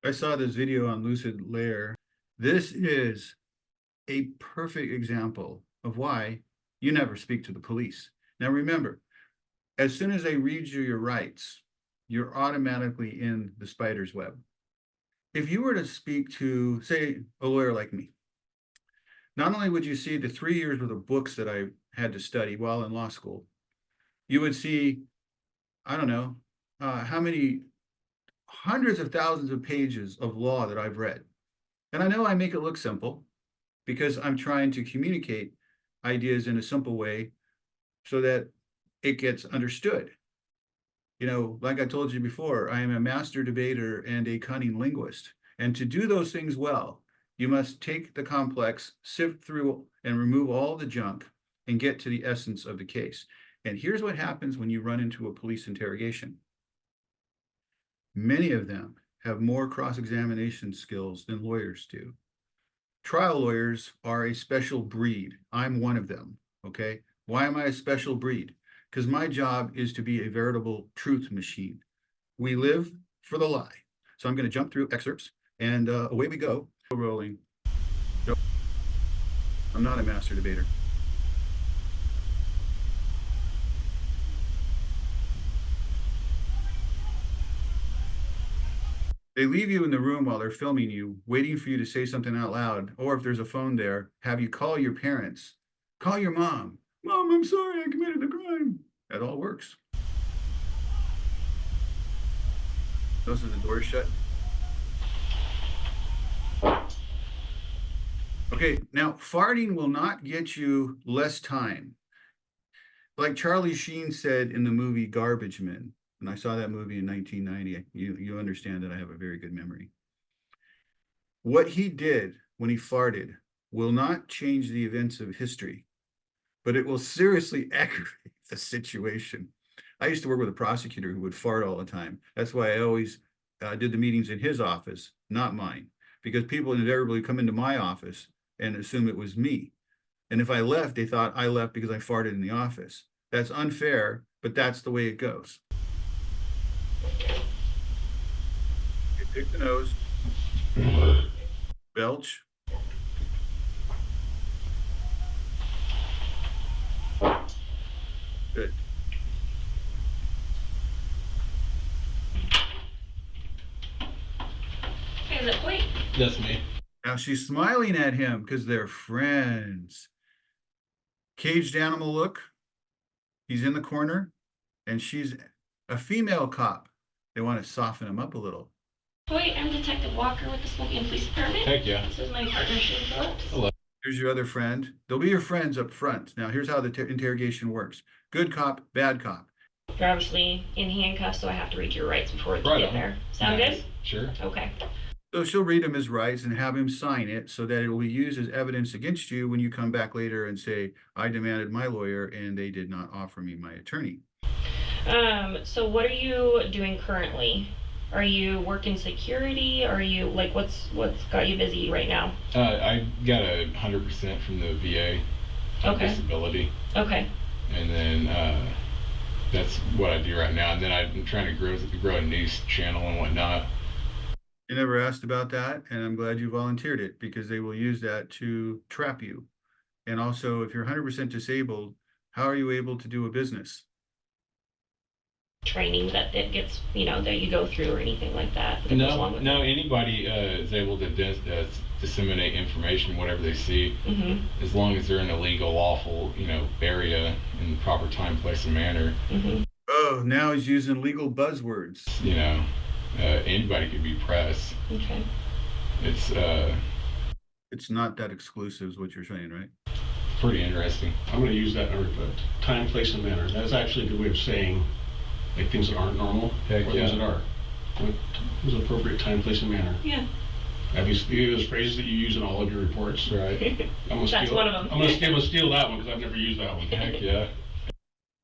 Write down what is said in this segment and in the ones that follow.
I saw this video on Lucid Layer. This is a perfect example of why you never speak to the police. Now, remember, as soon as they read you your rights, you're automatically in the spider's web. If you were to speak to, say, a lawyer like me, not only would you see the 3 years worth of books that I had to study while in law school, you would see, I don't know, how many hundreds of thousands of pages of law that I've read. And I know I make it look simple because I'm trying to communicate ideas in a simple way so that it gets understood. You know, like I told you before, I am a master debater and a cunning linguist. And to do those things well, you must take the complex, sift through and remove all the junk and get to the essence of the case. And here's what happens when you run into a police interrogation. Many of them have more cross-examination skills than lawyers do. Trial lawyers are a special breed. I'm one of them, okay? Why am I a special breed? Because my job is to be a veritable truth machine. We live for the lie. So I'm going to jump through excerpts and away we go. Rolling. I'm not a master debater. They leave you in the room while they're filming you, waiting for you to say something out loud, or if there's a phone there, have you call your parents. Call your mom. Mom, I'm sorry, I committed a crime. That all works. Those are the doors shut. Okay, now farting will not get you less time. Like Charlie Sheen said in the movie Garbage Men, and I saw that movie in 1990, you understand that I have a very good memory. What he did when he farted will not change the events of history, but it will seriously aggravate the situation. I used to work with a prosecutor who would fart all the time. That's why I always did the meetings in his office, not mine, because people invariably come into my office and assume it was me. And if I left, they thought I left because I farted in the office. That's unfair, but that's the way it goes. You pick the nose, belch. Good. Hey, is it Hoyt? That's me. Now she's smiling at him because they're friends. Caged animal look. He's in the corner, and she's a female cop. They want to soften him up a little. Hoyt, I'm Detective Walker with the Spokane Police Department. Heck yeah. This is my partner, Shane Phillips. Hello. Here's your other friend. They'll be your friends up front. Now, here's how the interrogation works. Good cop, bad cop. You're obviously in handcuffs, so I have to read your rights before we get there. Sound Nice. good? Sure. Okay. So she'll read him his rights and have him sign it so that it will be used as evidence against you when you come back later and say, I demanded my lawyer and they did not offer me my attorney. So what are you doing currently? Are you working security? Are you like what's got you busy right now? I got 100% from the VA disability. Okay. And then that's what I do right now. And then I'm trying to grow a news channel and whatnot. You never asked about that, and I'm glad you volunteered it because they will use that to trap you. And also, if you're 100% disabled, how are you able to do a business? Training that it gets, that you go through or anything like that. No, anybody is able to disseminate information, whatever they see, as long as they're in a legal, lawful, area in the proper time, place, and manner. Oh, now he's using legal buzzwords. Anybody could be press. Okay. It's not that exclusive is what you're saying, right? Pretty interesting. I'm going to use that number, but time, place, and manner. That's actually a good way of saying like things that aren't normal, Heck or yeah. things that are. There's appropriate time, place, and manner. Yeah. Obviously, those phrases that you use in all of your reports. Right. That's one of them. I'm going to steal that one because I've never used that one. Heck yeah.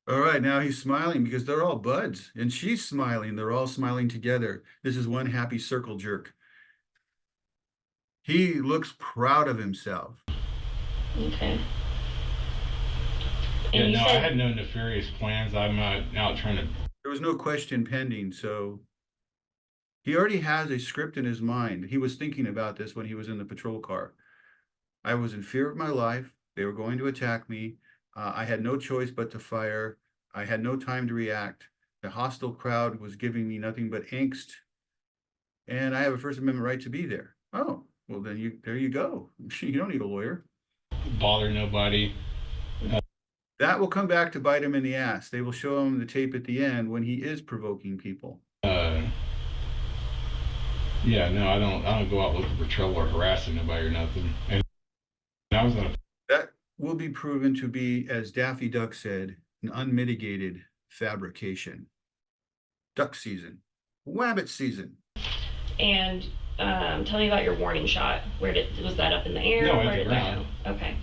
All right, now he's smiling because they're all buds, and she's smiling. They're all smiling together. This is one happy circle jerk. He looks proud of himself. Okay. Yeah, no, I had no nefarious plans. I'm not out trying to... There was no question pending, so He already has a script in his mind. He was thinking about this when he was in the patrol car. I was in fear of my life. They were going to attack me. I had no choice but to fire. I had no time to react. The hostile crowd was giving me nothing but angst. And I have a First Amendment right to be there. Oh, well, then there you go. You don't need a lawyer. Bother nobody. That will come back to bite him in the ass. They will show him the tape at the end when he is provoking people. Yeah, no, I don't go out looking for trouble or harassing nobody or nothing. And I was on That will be proven to be, as Daffy Duck said, an unmitigated fabrication. Duck season, wabbit season. And tell me about your warning shot. Was that up in the air? No, Where at the did that ground. go? Okay.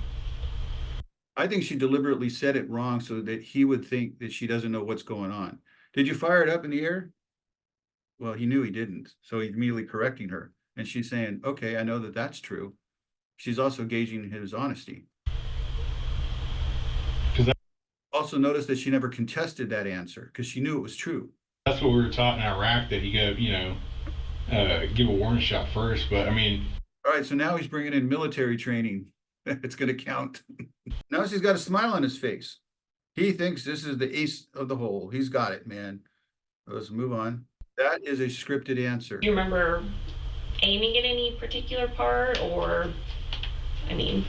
I think she deliberately said it wrong so that he would think that she doesn't know what's going on. Did you fire it up in the air? Well, he knew he didn't, so he's immediately correcting her. And she's saying, okay, I know that that's true. She's also gauging his honesty. Also notice that she never contested that answer because she knew it was true. That's what we were taught in Iraq, that you go, give a warning shot first. But I mean, all right, so now he's bringing in military training. It's going to count. Now he's got a smile on his face. He thinks this is the ace of the hole. He's got it, man. Let's move on. That is a scripted answer. Do you remember aiming at any particular part, or, I mean?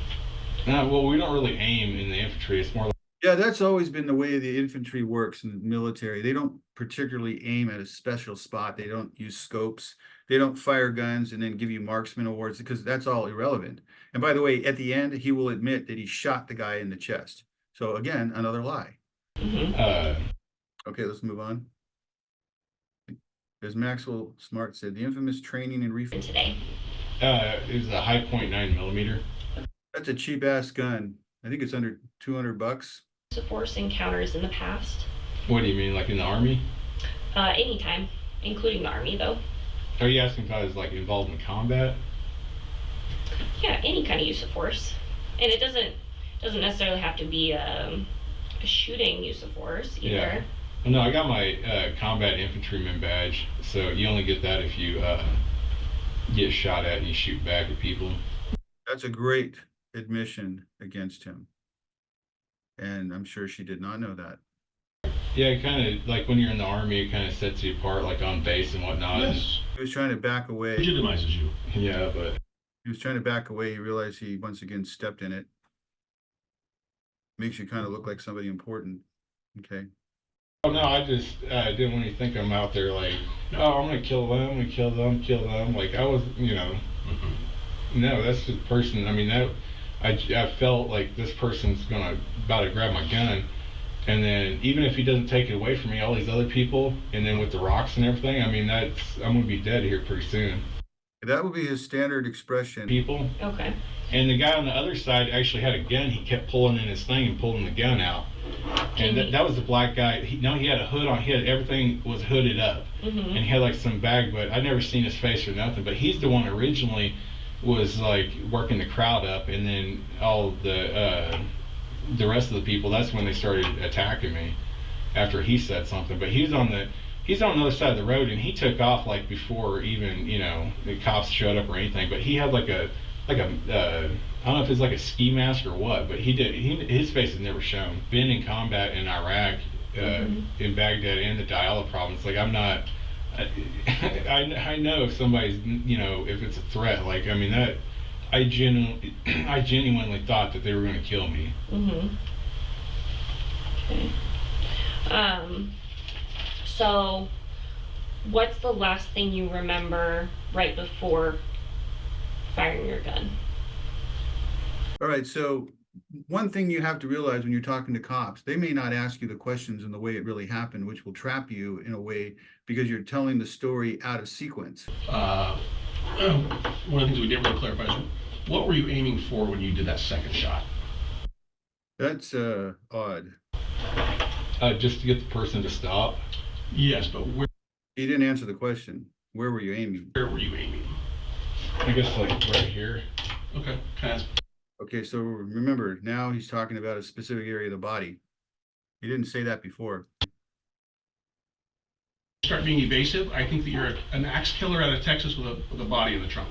well, we don't really aim in the infantry. It's more like, yeah, that's always been the way the infantry works in the military. They don't particularly aim at a special spot. They don't use scopes. They don't fire guns and then give you marksman awards because that's all irrelevant. And by the way, at the end, he will admit that he shot the guy in the chest. So again, another lie. Mm-hmm. Okay, let's move on. As Maxwell Smart said, the infamous training and refit Today. it was a high .9 millimeter. That's a cheap ass gun. I think it's under $200. Use of force encounters in the past. What do you mean, like in the Army? Anytime, including the Army, though. Are you asking if I was like involved in combat? Yeah, any kind of use of force, and it doesn't necessarily have to be a shooting use of force either. Yeah. Well, no, I got my combat infantryman badge, so you only get that if you get shot at and you shoot back at people. That's a great admission against him. And I'm sure she did not know that. Yeah, it kind of, like when you're in the Army, it kind of sets you apart, like on base and whatnot. Yes. He was trying to back away. Legitimizes you. Yeah, but He was trying to back away. He realized he once again stepped in it. Makes you kind of look like somebody important. Okay. oh no, I just didn't want you to think I'm out there like, oh, I'm gonna kill them, I'm gonna kill them. Like I was, no, that's the person. I mean, that I felt like this person's about to grab my gun, and then even if he doesn't take it away from me, all these other people, and then with the rocks and everything, I mean, I'm gonna be dead here pretty soon. That will be his standard expression. People. Okay. And the guy on the other side actually had a gun. He kept pulling in his thing and pulling the gun out. And that was the black guy. He had a hood on. Everything was hooded up. Mm-hmm. And he had like some bag, but I'd never seen his face or nothing. But he's the one originally was like working the crowd up, and then all the rest of the people. That's when they started attacking me after he said something. But he's on the other side of the road, and he took off like before even the cops showed up or anything. But he had like a I don't know if it's like a ski mask or what, but his face is never shown. Been in combat in Iraq, in Baghdad, and the Diyala province. Like I'm not. I know if somebody's if it's a threat. Like I mean that. I genuinely thought that they were going to kill me. Mm-hmm. Okay. So, what's the last thing you remember right before firing your gun? All right, so one thing you have to realize when you're talking to cops, they may not ask you the questions in the way it really happened, which will trap you in a way because you're telling the story out of sequence. One of the things we didn't really clarify is what were you aiming for when you did that second shot? That's odd. Just to get the person to stop. Yes, but where He didn't answer the question. Where were you aiming? were you aiming? I guess like right here. Okay, kind of. Okay, so remember, now he's talking about a specific area of the body. He didn't say that before. start being evasive, I think that you're an axe killer out of Texas with a body in the trunk.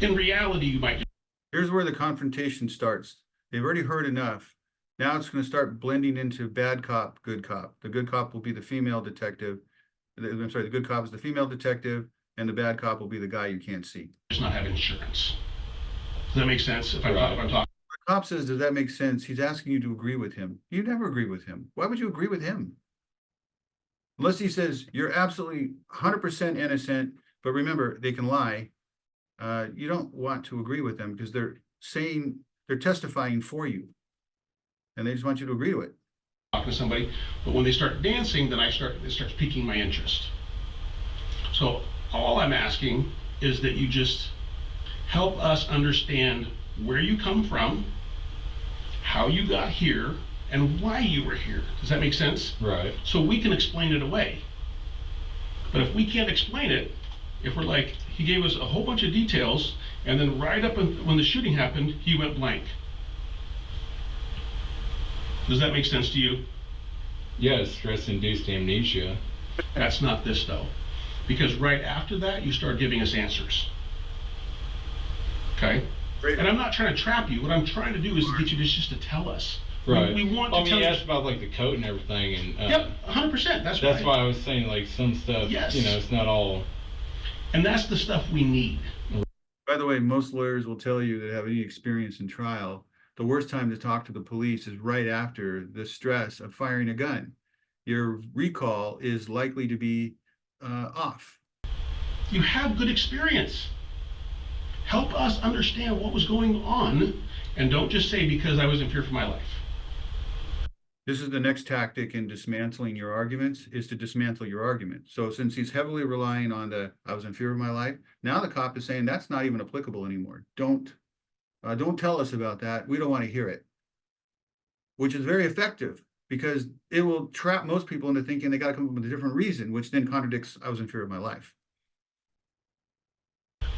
In reality, you might. Here's where the confrontation starts. They've already heard enough. Now it's going to start blending into bad cop, good cop. The good cop will be the female detective. I'm sorry, the good cop is the female detective, and the bad cop will be the guy you can't see. Just not have insurance. Does that make sense? If I'm talking. The cop says, does that make sense? He's asking you to agree with him. You never agree with him. Why would you agree with him? Unless he says you're absolutely 100% innocent, but remember, they can lie. You don't want to agree with them because they're testifying for you. And they just want you to agree to it. Talking to somebody, but when they start dancing, then it starts piquing my interest. So all I'm asking is that you just help us understand where you come from, how you got here, and why you were here. Does that make sense? Right. So we can explain it away. But if we can't explain it, if we're like, he gave us a whole bunch of details, and then right up when the shooting happened, he went blank. Does that make sense to you? Yeah, stress-induced amnesia. That's not this though. Because right after that, you start giving us answers. Okay? Great. And I'm not trying to trap you. What I'm trying to do is get you just to tell us. Right. We want to I mean, tell you you. asked about like the coat and everything, and Yep, 100%. That's right. why I was saying like some stuff. Yes. You know, it's not all. And that's the stuff we need. By the way, most lawyers will tell you that have any experience in trial, the worst time to talk to the police is right after the stress of firing a gun. Your recall is likely to be off. You have good experience. Help us understand what was going on, and don't just say because I was in fear for my life. This is the next tactic in dismantling your arguments, is to dismantle your argument. So since he's heavily relying on I was in fear of my life, now the cop is saying that's not even applicable anymore. Don't tell us about that. We don't want to hear it. Which is very effective because it will trap most people into thinking they got to come up with a different reason, which then contradicts I was in fear of my life.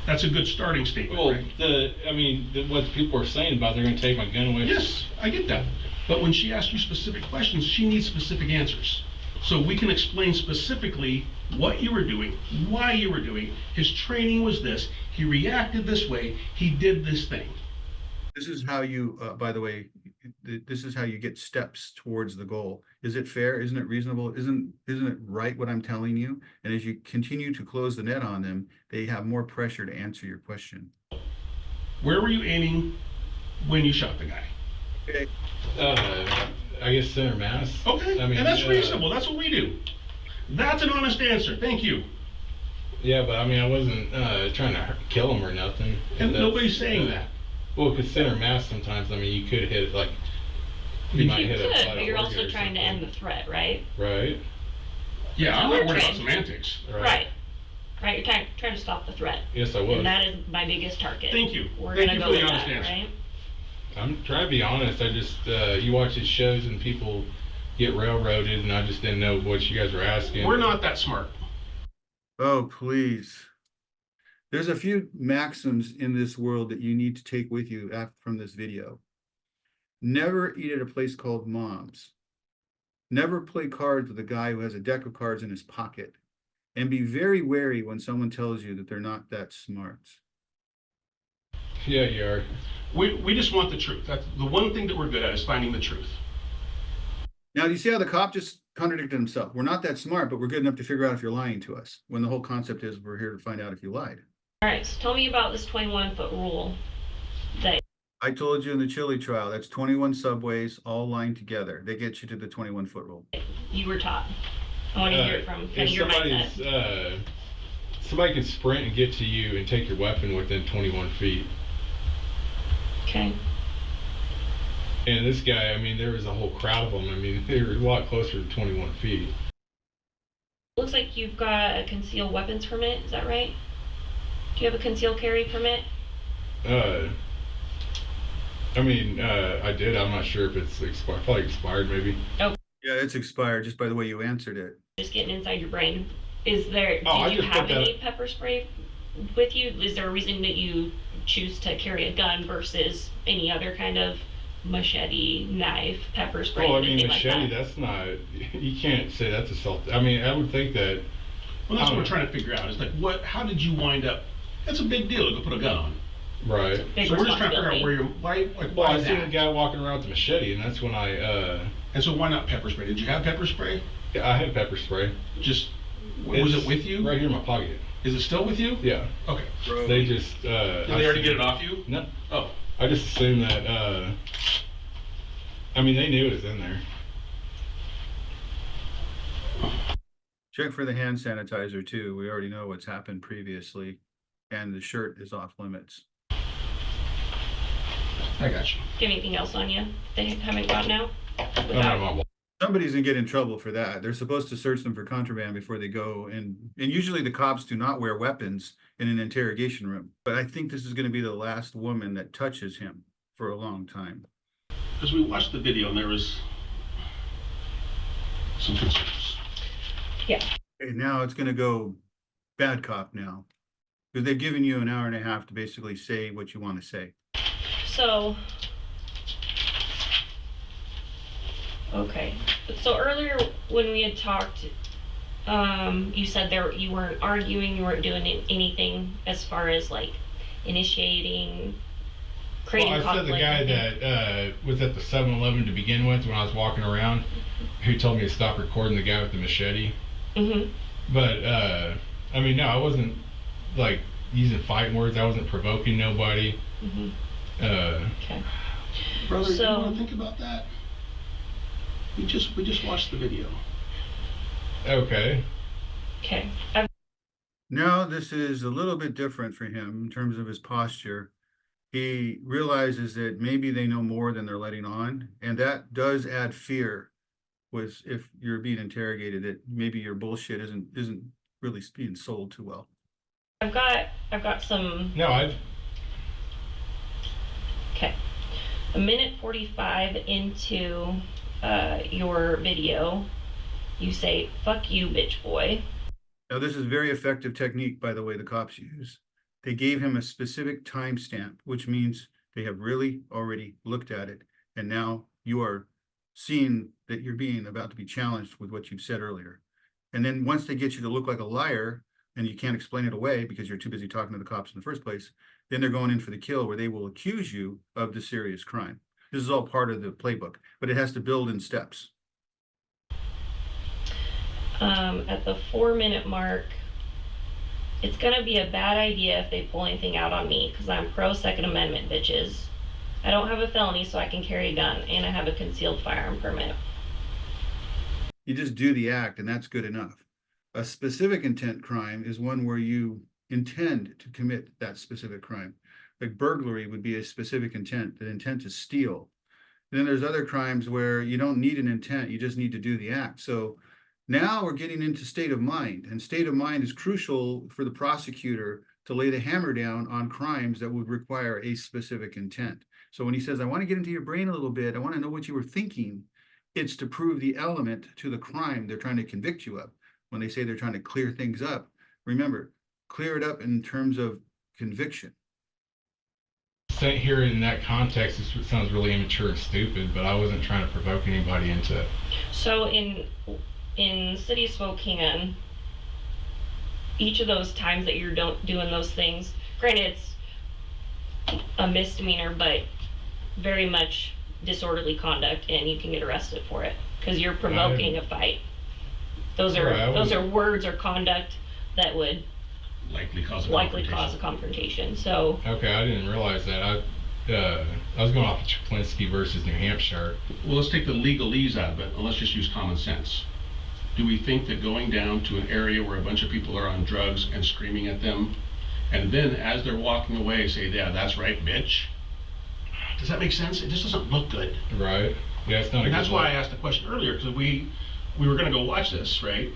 That's a good starting statement. Well, right? what people are saying about they're going to take my gun away. Yes, I get that. But when she asks you specific questions, she needs specific answers. So we can explain specifically what you were doing, why you were doing. His training was this. He reacted this way. He did this thing. This is how you, by the way, this is how you get steps towards the goal. Is it fair? Isn't it reasonable? Isn't it right what I'm telling you? And as you continue to close the net on them, they have more pressure to answer your question. Where were you aiming when you shot the guy? Okay. I guess center mass. Okay, and that's reasonable. That's what we do. That's an honest answer. Thank you. Yeah, but I mean, I wasn't trying to kill him or nothing. And nobody's saying that. Well, because center mass sometimes, I mean, you could hit like. You might hit a could, vital but you're organ also or trying to end the threat, right? Right. Yeah, I'm We're not worried about trained. semantics. Right. Right. You're trying to stop the threat. Yes, I was. And that is my biggest target. Thank you. We're Thank gonna you go for the with honest that, answer. right? I'm trying to be honest. I just you watch these shows and people get railroaded, and I just didn't know what you guys were asking. We're not that smart. Oh, please. There's a few maxims in this world that you need to take with you from this video. Never eat at a place called Mom's. Never play cards with a guy who has a deck of cards in his pocket. And be very wary when someone tells you that they're not that smart. Yeah, you are. We just want the truth. That's the one thing that we're good at, is finding the truth. Now, do you see how the cop just contradicted himself? We're not that smart, but we're good enough to figure out if you're lying to us, when the whole concept is we're here to find out if you lied. All right. So tell me about this 21-foot rule that I told you in the Chile trial, that's 21 subways all lined together. They get you to the 21-foot rule. you were taught. I want to hear it from kind If of your mindset. somebody can sprint and get to you and take your weapon within 21 feet. Okay. And this guy, I mean, there was a whole crowd of them. I mean, they were a lot closer to 21 feet. Looks like you've got a concealed weapons permit. Is that right? Do you have a concealed carry permit? I did. I'm not sure if it's expired. Probably expired, maybe. Oh, Yeah, it's expired just by the way you answered it. just getting inside your brain. Is there? I Did you just have put that- any pepper spray with you? Is there a reason that you choose to carry a gun versus any other kind of machete, knife, pepper spray, Well, I mean, anything machete, like that. that's not, you can't say that's assault. I mean, I would think that. Well, that's what we're trying to figure out. Is like, how did you wind up? That's a big deal to go put a gun on. Right. Big So we're just trying to figure out where you're, Well, why I seen a that? guy walking around with a machete, and that's when And so why not pepper spray? Did you have pepper spray? I had pepper spray. Just, was It's it with you? Right here in my pocket. Is it still with you? Yeah. Okay. They just. Did they already get it off you? No. Oh. I just assumed that. I mean, they knew it was in there. Check for the hand sanitizer too. We already know what's happened previously, and the shirt is off limits. I got you. Do you have anything else on you they haven't gotten out? I don't Without- have my wallet. Somebody's gonna get in trouble for that. They're supposed to search them for contraband before they go, and usually the cops do not wear weapons in an interrogation room. But I think this is gonna be the last woman that touches him for a long time. Because we watched the video and there was some concerns. Yeah. And now it's gonna go bad cop now. Because they've given you an hour and a half to basically say what you want to say. So, okay. So earlier when we had talked, you said you weren't arguing, you weren't doing anything as far as like initiating, creating Well, I said conflict. the guy that was at the 7-Eleven to begin with when I was walking around, who told me to stop recording the guy with the machete. Mm-hmm. But I mean, no, I wasn't like using fighting words. I wasn't provoking nobody. Mm-hmm. Okay. Brother, So- you want to think about that? We just watched the video. Okay. Okay. Now this is a little bit different for him in terms of his posture. He realizes that maybe they know more than they're letting on, and that does add fear. Was if you're being interrogated, that maybe your bullshit isn't really being sold too well. I've got some. No, Okay. A minute 45 into your video, you say, "Fuck you, bitch boy." Now this is very effective technique, by the way, the cops use. They gave him a specific timestamp, which means they have really already looked at it, and now you are seeing that you're being about to be challenged with what you've said earlier. And then once they get you to look like a liar and you can't explain it away because you're too busy talking to the cops in the first place, then they're going in for the kill where they will accuse you of the serious crime. This is all part of the playbook, but it has to build in steps. At the 4-minute mark, it's gonna be a bad idea if they pull anything out on me because I'm pro Second Amendment, bitches. I don't have a felony, so I can carry a gun, and I have a concealed firearm permit. You just do the act, and that's good enough. A specific intent crime is one where you intend to commit that specific crime. Like burglary would be a specific intent, the intent to steal. And then there's other crimes where you don't need an intent, you just need to do the act. So now we're getting into state of mind, and state of mind is crucial for the prosecutor to lay the hammer down on crimes that would require a specific intent. So when he says, I want to get into your brain a little bit, I want to know what you were thinking, it's to prove the element to the crime they're trying to convict you of. When they say they're trying to clear things up, remember, clear it up in terms of conviction. Sitting here in that context, it sounds really immature and stupid, but I wasn't trying to provoke anybody into it. So in City of Spokane, each of those times that you're doing those things, granted it's a misdemeanor, but very much disorderly conduct, and you can get arrested for it because you're provoking a fight. Those are words or conduct that would Likely cause a confrontation. So Okay, I didn't realize that. I was going off of Chaplinsky versus New Hampshire. Well, let's take the legalese out of it, and let's just use common sense. Do we think that going down to an area where a bunch of people are on drugs and screaming at them, and then as they're walking away say, yeah, that's right, bitch? Does that make sense? It just doesn't look good. Right. Yeah, it's not a good And that's why I look. asked the question earlier, because we were going to go watch this, right?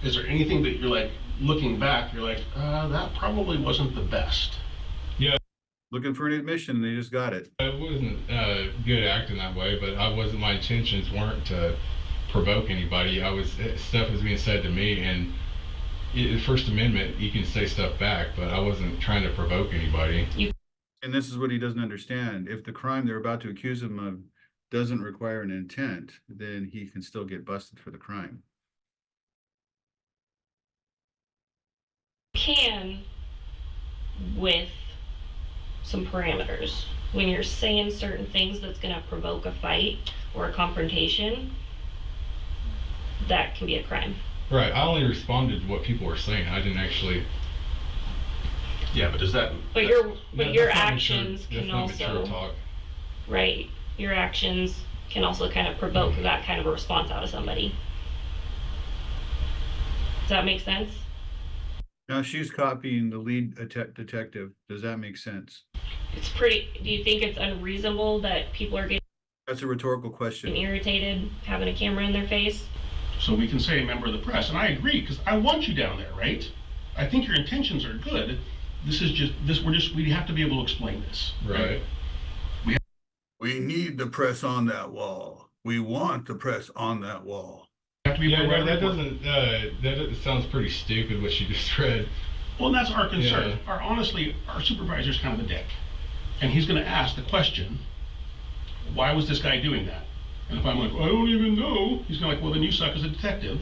Is there anything that you're like, looking back, you're like, that probably wasn't the best? Looking for an admission, and they just got it. It wasn't good acting that way, but my intentions weren't to provoke anybody. Stuff was being said to me, and the First Amendment, you can say stuff back, but I wasn't trying to provoke anybody. And this is what he doesn't understand. If the crime they're about to accuse him of doesn't require an intent, then he can still get busted for the crime. Can, with some parameters. When you're saying certain things that's going to provoke a fight or a confrontation, that can be a crime. Right. I only responded to what people were saying. I didn't actually. Yeah, but does that? But your actions That's can not mature also, talk. right? Your actions can also kind of provoke that kind of a response out of somebody. Does that make sense? Now she's copying the lead detective. Does that make sense? It's pretty. Do you think it's unreasonable that people are getting That's a rhetorical question. irritated having a camera in their face? So we can say member of the press, and I agree, because I want you down there, right? I think your intentions are good. This is just, we have to be able to explain this. Right. We need the press on that wall. We want the press on that wall. We have to be Yeah, able to no, that report. doesn't sounds pretty stupid what you just read. Well, and that's our concern. Yeah. Honestly, our supervisor's kind of a dick. And he's gonna ask the question, why was this guy doing that? And if I'm like, I don't even know, he's gonna like, well, then you suck as a detective.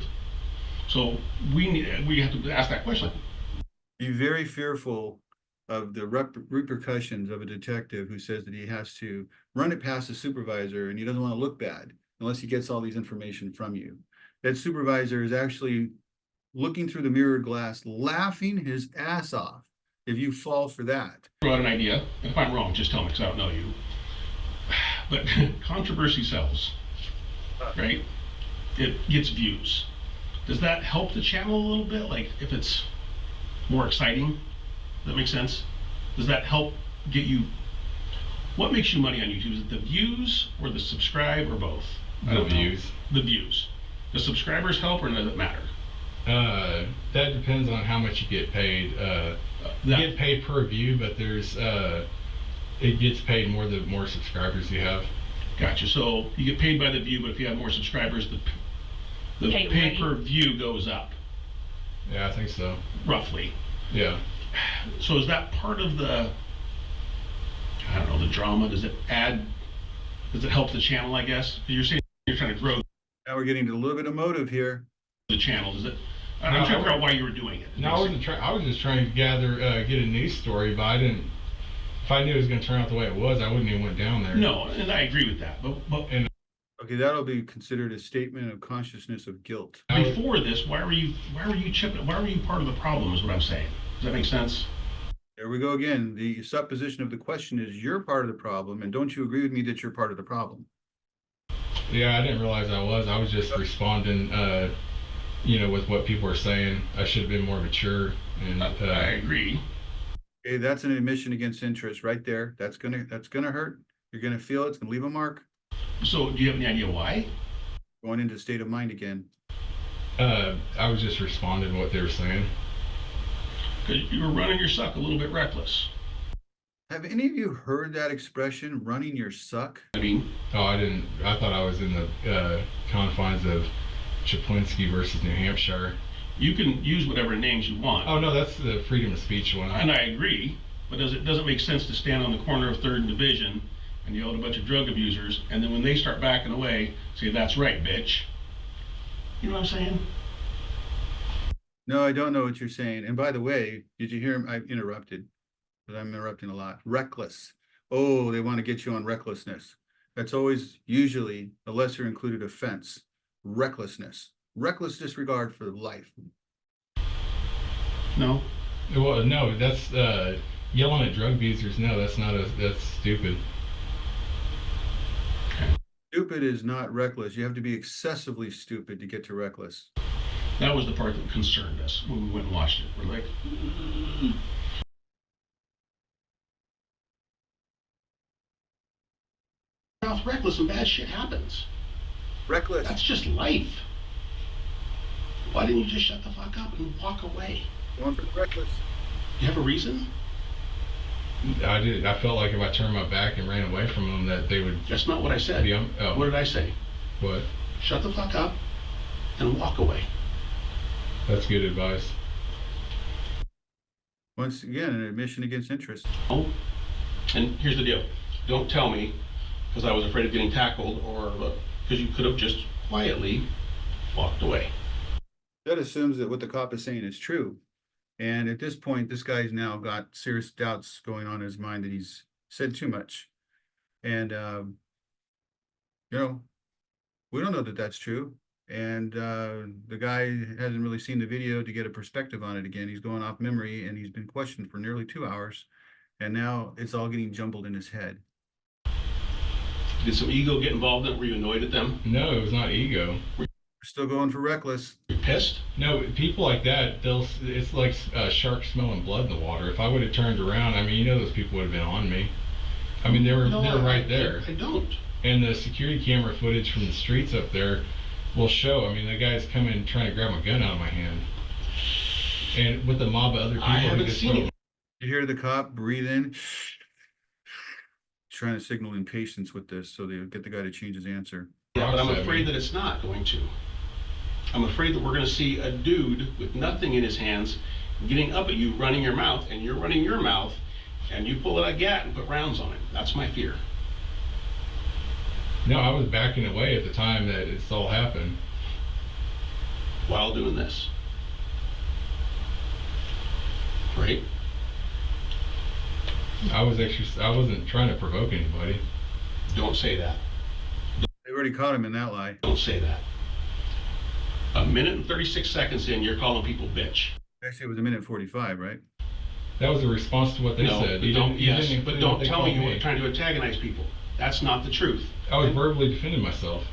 So we have to ask that question. Be very fearful of the repercussions of a detective who says that he has to run it past the supervisor and he doesn't want to look bad unless he gets all these information from you. That supervisor is actually looking through the mirrored glass, laughing his ass off if you fall for that. Throw out an idea. If I'm wrong, just tell me, because I don't know you. But controversy sells, right? It gets views. Does that help the channel a little bit? Like if it's more exciting? Does that make sense? Does that help get you? What makes you money on YouTube? Is it the views or the subscribe or both? The views. The views. The subscribers help or does it matter? That depends on how much you get paid. You get paid per view, but there's it gets paid more the more subscribers you have. Gotcha. So you get paid by the view, but if you have more subscribers, the pay per view goes up. Yeah, I think so. Roughly. Yeah. So is that part of the, I don't know, the drama? Does it help the channel, I guess? You're saying you're trying to grow Now we're getting to a little bit of motive here. the channel. Does it? I'm trying to figure out why you were doing it. No, I wasn't trying. I was just trying to get a news story, but I didn't. If I knew it was going to turn out the way it was, I wouldn't even went down there. No, and I agree with that. But Okay, that'll be considered a statement of consciousness of guilt. before this, why were you chipping? Why were you part of the problem? Is what I'm saying. Does that make sense? There we go again. The supposition of the question is you're part of the problem, and don't you agree with me that you're part of the problem? Yeah, I didn't realize I was. I was just responding, with what people were saying. I should have been more mature. And I agree. Okay, that's an admission against interest right there. That's gonna hurt. You're gonna feel it. It's gonna leave a mark. So, do you have any idea why? Going into state of mind again. I was just responding to what they were saying. Because you were running your suck a little bit reckless. Have any of you heard that expression, running your suck? I mean, Oh, I didn't. I thought I was in the confines of Chaplinsky versus New Hampshire. you can use whatever names you want. Oh no, that's the freedom of speech one. And I agree, but doesn't make sense to stand on the corner of 3rd and Division and yell at a bunch of drug abusers, and then when they start backing away, say, that's right, bitch. You know what I'm saying? No, I don't know what you're saying. And by the way, did you hear him? I interrupted, but I'm interrupting a lot. Reckless. Oh, they want to get you on recklessness. That's always usually a lesser included offense. Recklessness. Reckless disregard for life. No? Well, no, that's yelling at drug abusers. No, that's stupid. Stupid is not reckless. You have to be excessively stupid to get to reckless. That was the part that concerned us when we went and watched it. We're like, it's reckless and bad shit happens. Reckless. That's just life. Why didn't you just shut the fuck up and walk away? Going for reckless. You have a reason? I did. I felt like if I turned my back and ran away from them, that they would. That's not what I said. What did I say? What? Shut the fuck up and walk away. That's good advice. Once again, an admission against interest. Oh, And here's the deal. Don't tell me because I was afraid of getting tackled or because you could have just quietly walked away. That assumes that what the cop is saying is true. And at this point, this guy's now got serious doubts going on in his mind that he's said too much. And, we don't know that that's true. And the guy hasn't really seen the video to get a perspective on it again. He's going off memory and he's been questioned for nearly 2 hours. And now it's all getting jumbled in his head. Did some ego get involved in it? Were you annoyed at them? No, it was not ego. We're still going for reckless. Were you pissed? No, people like that, it's like sharks smelling blood in the water. If I would have turned around, I mean, those people would have been on me. I mean, they were right there. I don't. And the security camera footage from the streets up there will show. I mean, the guy's coming trying to grab my gun out of my hand. And with the mob of other people, I haven't seen it. You hear the cop breathe in, trying to signal impatience with this so they'll get the guy to change his answer. Yeah, but I'm afraid that it's not going to. I'm afraid that we're going to see a dude with nothing in his hands getting up at you, running your mouth, and you're running your mouth, and you pull out a gat and put rounds on it. That's my fear. No, I was backing away at the time that it's all happened. While doing this. Right? I wasn't trying to provoke anybody. Don't say that. They already caught him in that lie. Don't say that. A minute and 36 seconds in, you're calling people bitch. Actually, it was a minute 45, right? That was a response to what they said. But don't tell me you were trying to antagonize people. That's not the truth. I was verbally defending myself.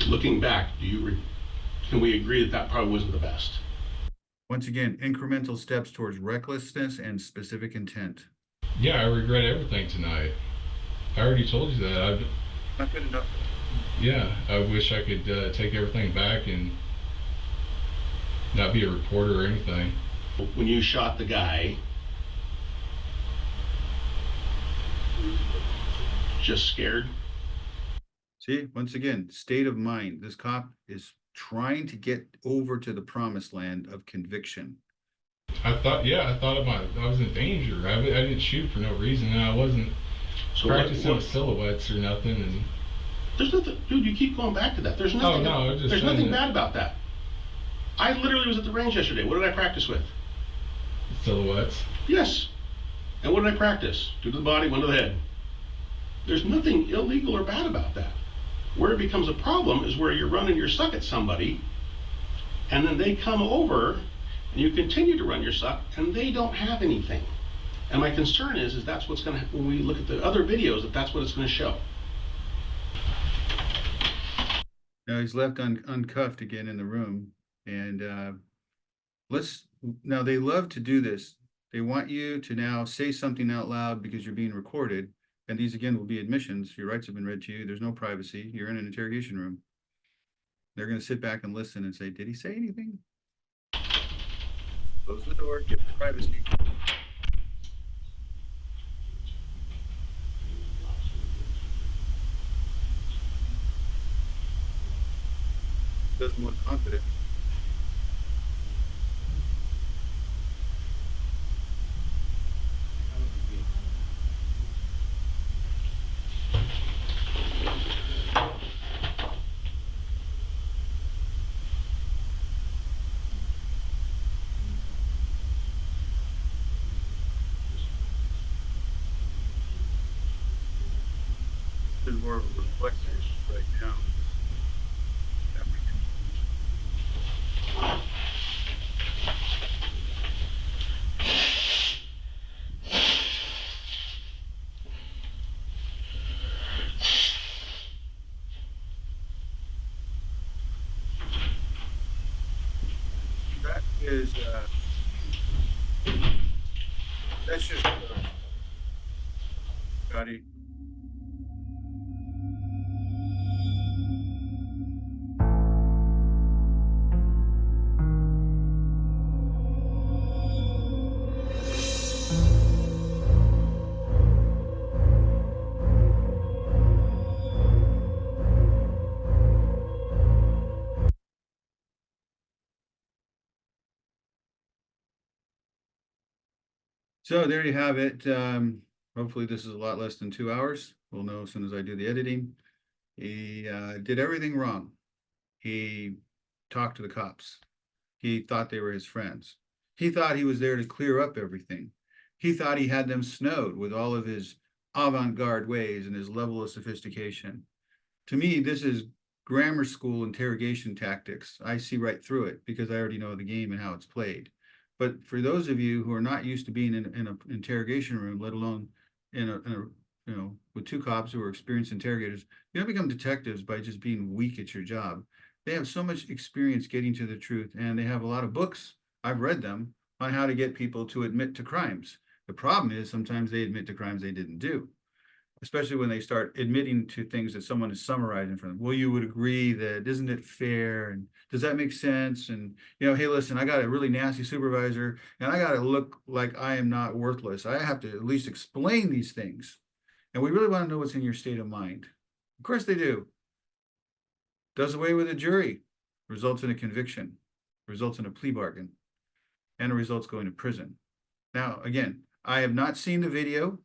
Looking back, can we agree that that probably wasn't the best? Once again, incremental steps towards recklessness and specific intent. Yeah, I regret everything tonight. I already told you that. Not good enough. Yeah, I wish I could take everything back and not be a reporter or anything. When you shot the guy, just scared? See, once again, state of mind. This cop is trying to get over to the promised land of conviction. I thought I was in danger. I didn't shoot for no reason, and I wasn't practicing with silhouettes or nothing. And there's nothing, dude. You keep going back to that. There's nothing. There's nothing bad about that. I literally was at the range yesterday. What did I practice with? Silhouettes. Yes. And what did I practice? Two to the body, one to the head. There's nothing illegal or bad about that. Where it becomes a problem is where you're running your suck at somebody, and then they come over, and you continue to run your suck, and they don't have anything. And my concern is that's what's going to, when we look at the other videos, that's what it's going to show. Now he's left uncuffed again in the room, and now they love to do this. They want you to now say something out loud because you're being recorded. And these, again, will be admissions. Your rights have been read to you. There's no privacy. You're in an interrogation room. They're going to sit back and listen and say, did he say anything? Close the door, give the privacy. Doesn't look confident. More of a reflector right now. That is that's just Scotty. So there you have it. Hopefully this is a lot less than 2 hours. We'll know as soon as I do the editing. He did everything wrong. He talked to the cops. He thought they were his friends. He thought he was there to clear up everything. He thought he had them snowed with all of his avant-garde ways and his level of sophistication. To me, this is grammar school interrogation tactics. I see right through it because I already know the game and how it's played. But for those of you who are not used to being in an interrogation room, let alone in a with two cops who are experienced interrogators, you don't become detectives by just being weak at your job. They have so much experience getting to the truth, and they have a lot of books, I've read them, on how to get people to admit to crimes. The problem is sometimes they admit to crimes they didn't do, especially when they start admitting to things that someone is summarizing for them. Well, you would agree that, isn't it fair? And does that make sense? And, hey, listen, I got a really nasty supervisor and I got to look like I am not worthless. I have to at least explain these things. And we really want to know what's in your state of mind. Of course they do. Does away with a jury, results in a conviction, results in a plea bargain, and a results going to prison. Now, again, I have not seen the video.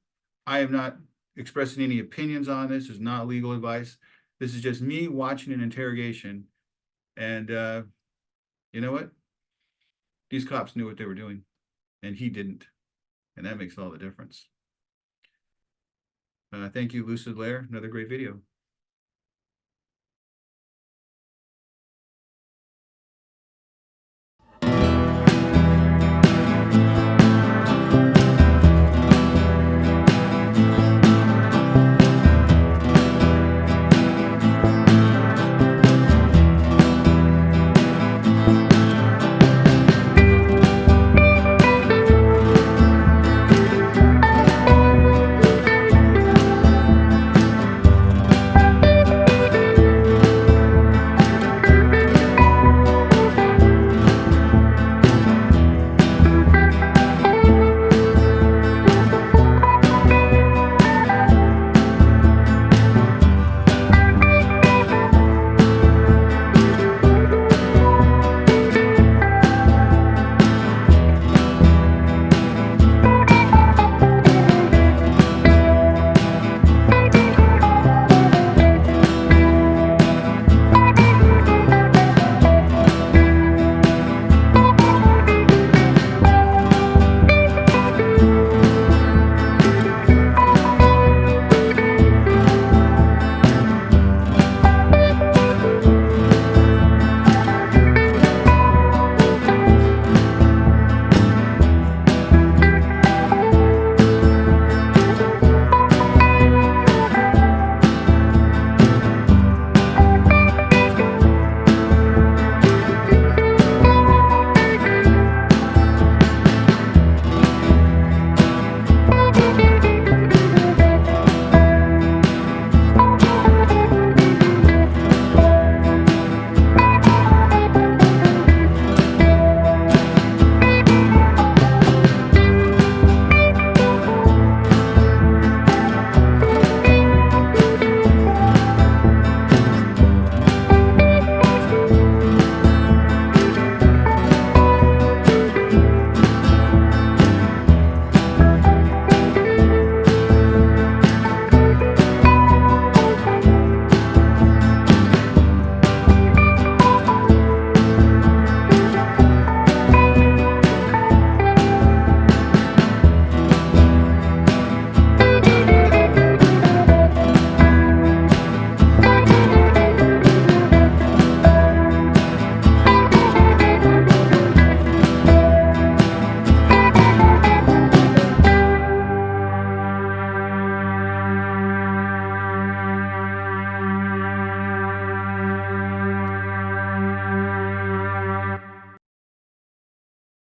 I have not expressing any opinions on this. Is not legal advice. This is just me watching an interrogation. And you know what? These cops knew what they were doing, and he didn't. And that makes all the difference. Thank you, Lucid Lair. Another great video.